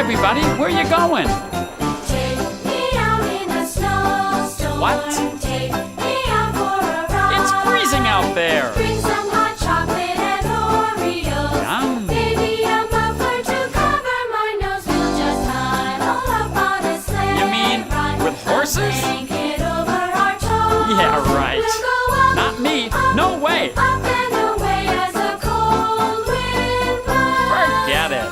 everybody, where you going? Take me out in a snowstorm. What? Take me out for a ride. It's freezing out there. Bring some hot chocolate and Oreos. Yum. Maybe a muffler to cover my nose. We'll just huddle up on a sleigh You mean ride. with horses? A blanket over our toes. Yeah, right. We'll go up, Not me. up, No way. up and away as the cold wind blows. Forget it.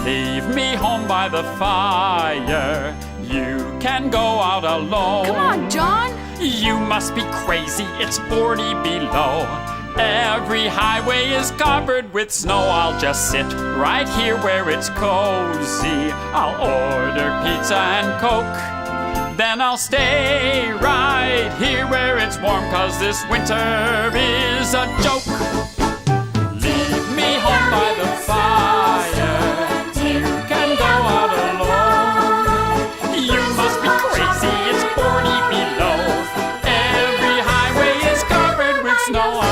Leave me home by the fire. You can go out alone. Come on, John. You must be crazy. It's 40 below. Every highway is covered with snow. I'll just sit right here where it's cozy. I'll order pizza and Coke. Then I'll stay right here where it's warm, 'cause this winter is a joke. Leave me home by the fire. You can go out alone. You must be crazy, it's 40 below. Every highway is covered with snow.